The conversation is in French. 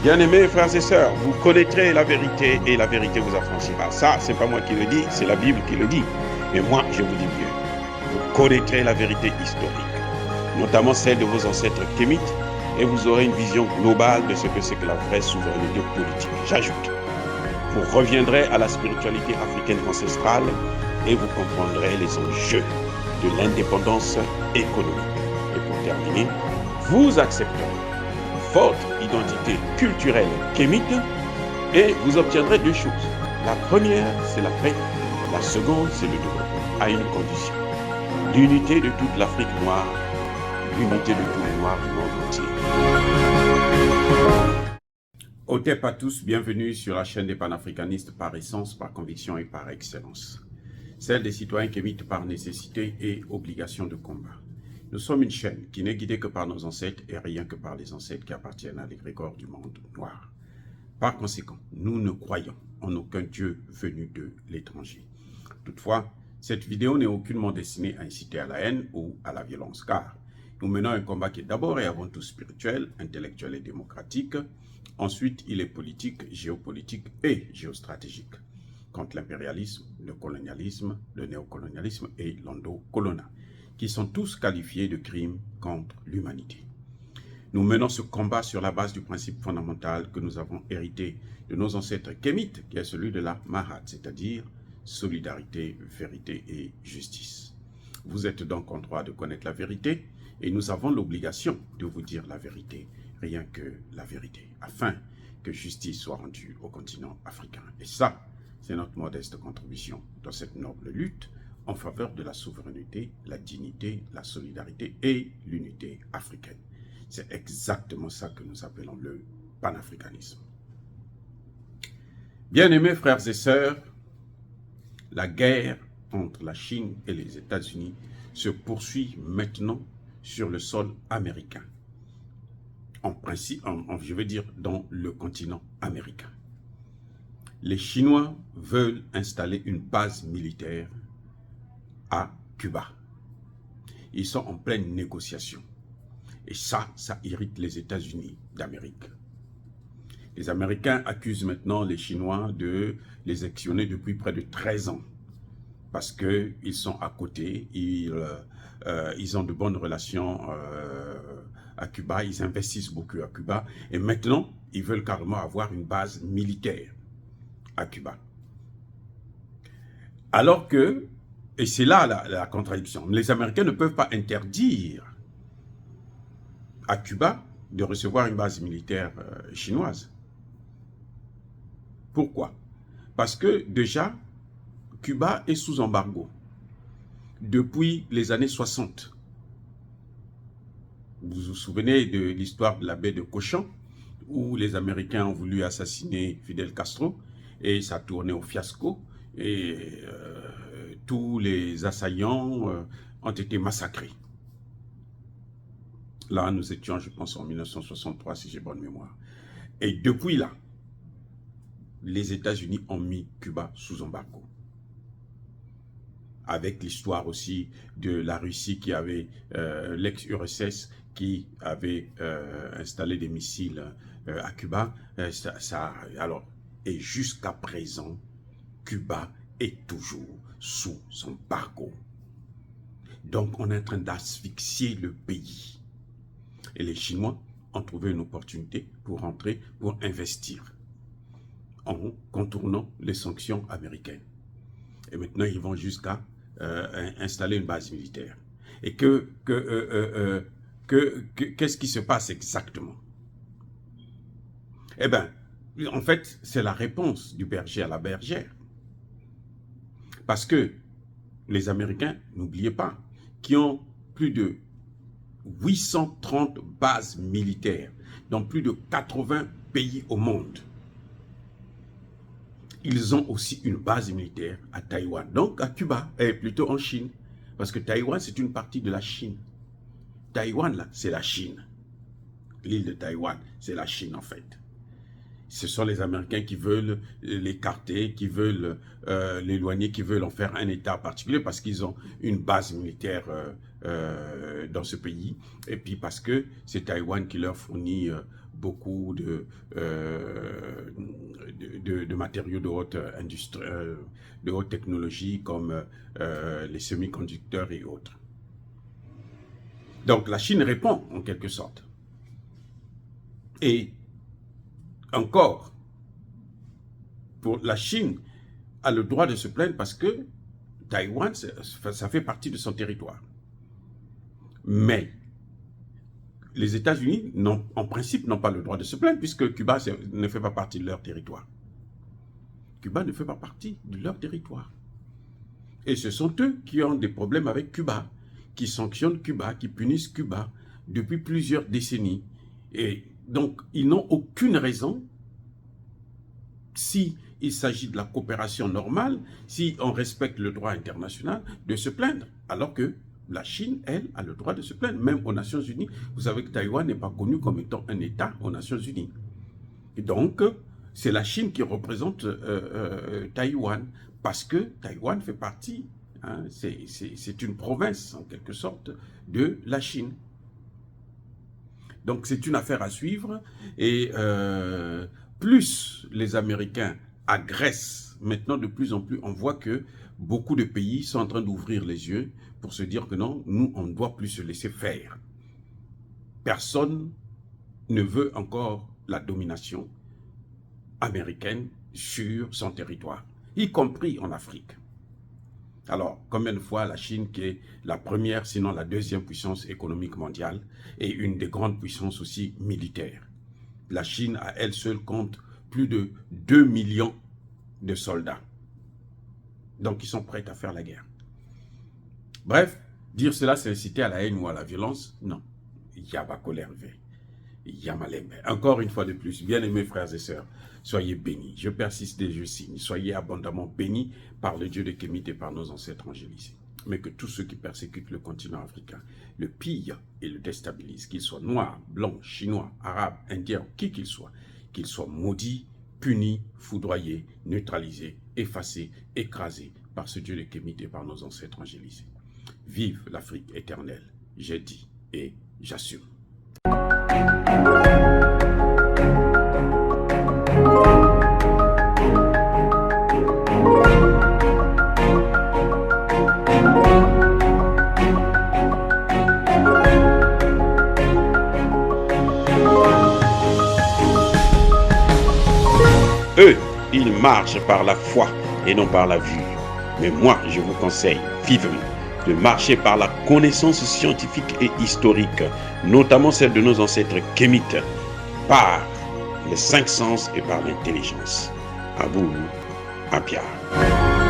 Bien-aimés frères et sœurs, vous connaîtrez la vérité et la vérité vous affranchira. Ça, c'est pas moi qui le dis, c'est la Bible qui le dit. Mais moi, je vous dis bien, vous connaîtrez la vérité historique, notamment celle de vos ancêtres kémites, et vous aurez une vision globale de ce que c'est que la vraie souveraineté politique. J'ajoute, vous reviendrez à la spiritualité africaine ancestrale et vous comprendrez les enjeux de l'indépendance économique. Et pour terminer, vous accepterez votre identité culturelle kémite et vous obtiendrez deux choses. La première, c'est la paix. La seconde, c'est le développement, à une condition. L'unité de toute l'Afrique noire, l'unité de tous les Noirs du monde entier. Otep à tous, bienvenue sur la chaîne des panafricanistes par essence, par conviction et par excellence. Celle des citoyens kémites par nécessité et obligation de combat. Nous sommes une chaîne qui n'est guidée que par nos ancêtres et rien que par les ancêtres qui appartiennent à l'égrégore du monde noir. Par conséquent, nous ne croyons en aucun Dieu venu de l'étranger. Toutefois, cette vidéo n'est aucunement destinée à inciter à la haine ou à la violence, car nous menons un combat qui est d'abord et avant tout spirituel, intellectuel et démocratique. Ensuite, il est politique, géopolitique et géostratégique, contre l'impérialisme, le colonialisme, le néocolonialisme et l'endocolonat, qui sont tous qualifiés de crimes contre l'humanité. Nous menons ce combat sur la base du principe fondamental que nous avons hérité de nos ancêtres kémites, qui est celui de la Mahat, c'est-à-dire solidarité, vérité et justice. Vous êtes donc en droit de connaître la vérité et nous avons l'obligation de vous dire la vérité, rien que la vérité, afin que justice soit rendue au continent africain. Et ça, c'est notre modeste contribution dans cette noble lutte en faveur de la souveraineté, la dignité, la solidarité et l'unité africaine. C'est exactement ça que nous appelons le panafricanisme. Bien-aimés frères et sœurs, la guerre entre la Chine et les États-Unis se poursuit maintenant sur le sol américain. En principe, je veux dire dans le continent américain. Les Chinois veulent installer une base militaire à Cuba. Ils sont en pleine négociation. Et ça irrite les États-Unis d'Amérique. Les Américains accusent maintenant les Chinois de les espionner depuis près de 13 ans. Parce qu'ils sont à côté, ils ont de bonnes relations à Cuba, ils investissent beaucoup à Cuba. Et maintenant, ils veulent carrément avoir une base militaire à Cuba. Alors que, et c'est là la contradiction, les Américains ne peuvent pas interdire à Cuba de recevoir une base militaire chinoise. Pourquoi? Parce que déjà, Cuba est sous embargo depuis les années 60. Vous vous souvenez de l'histoire de la baie de Cochon, où les Américains ont voulu assassiner Fidel Castro, et ça a tourné au fiasco, et tous les assaillants ont été massacrés. Là, nous étions, je pense, en 1963, si j'ai bonne mémoire. Et depuis là, les États-Unis ont mis Cuba sous embargo. Avec l'histoire aussi de la Russie qui avait, l'ex-URSS, qui avait installé des missiles à Cuba. Et jusqu'à présent, Cuba est toujours sous embargo. Donc, on est en train d'asphyxier le pays. Et les Chinois ont trouvé une opportunité pour rentrer, pour investir, en contournant les sanctions américaines. Et maintenant, ils vont jusqu'à installer une base militaire. Et qu'est-ce qui se passe exactement? Eh bien, en fait, c'est la réponse du berger à la bergère. Parce que les Américains, n'oubliez pas, qui ont plus de 830 bases militaires dans plus de 80 pays au monde. Ils ont aussi une base militaire à Taïwan, donc à Cuba, et plutôt en Chine. Parce que Taïwan, c'est une partie de la Chine. Taïwan, là, c'est la Chine. L'île de Taïwan, c'est la Chine en fait. Ce sont les Américains qui veulent l'écarter, qui veulent l'éloigner, qui veulent en faire un État particulier parce qu'ils ont une base militaire dans ce pays, et puis parce que c'est Taïwan qui leur fournit beaucoup de matériaux de haute industrie, de haute technologie comme les semi-conducteurs et autres. Donc la Chine répond en quelque sorte. Et encore, pour la Chine a le droit de se plaindre parce que Taïwan, ça fait partie de son territoire. Mais les États-Unis, en principe, n'ont pas le droit de se plaindre puisque Cuba ne fait pas partie de leur territoire. Cuba ne fait pas partie de leur territoire. Et ce sont eux qui ont des problèmes avec Cuba, qui sanctionnent Cuba, qui punissent Cuba depuis plusieurs décennies. Et donc, ils n'ont aucune raison, si il s'agit de la coopération normale, si on respecte le droit international, de se plaindre. Alors que la Chine, elle, a le droit de se plaindre, même aux Nations Unies. Vous savez que Taïwan n'est pas connu comme étant un État aux Nations Unies. Et donc, c'est la Chine qui représente Taïwan, parce que Taïwan fait partie, hein, c'est une province, en quelque sorte, de la Chine. Donc, c'est une affaire à suivre, et plus les Américains agressent, maintenant de plus en plus, on voit que beaucoup de pays sont en train d'ouvrir les yeux pour se dire que non, nous, on ne doit plus se laisser faire. Personne ne veut encore la domination américaine sur son territoire, y compris en Afrique. Alors, combien de fois la Chine, qui est la première, sinon la deuxième puissance économique mondiale, et une des grandes puissances aussi militaires. La Chine, à elle seule, compte plus de 2 millions de soldats. Donc, ils sont prêts à faire la guerre. Bref, dire cela, c'est inciter à la haine ou à la violence? Non. Yabakolerve, Yamalembe. Encore une fois de plus, bien-aimés frères et sœurs, soyez bénis. Je persiste et je signe. Soyez abondamment bénis par le Dieu de Kémite et par nos ancêtres angélisés. Mais que tous ceux qui persécutent le continent africain le pillent et le déstabilisent, qu'ils soient noirs, blancs, chinois, arabes, indiens, qui qu'ils soient maudits, punis, foudroyés, neutralisés, effacés, écrasés par ce Dieu de Kémite et par nos ancêtres angélisés. Vive l'Afrique éternelle, j'ai dit et j'assume. Eux, ils marchent par la foi et non par la vue. Mais moi, je vous conseille vivement de marcher par la connaissance scientifique et historique, notamment celle de nos ancêtres kémites, par les 5 sens et par l'intelligence. À vous, à Pierre.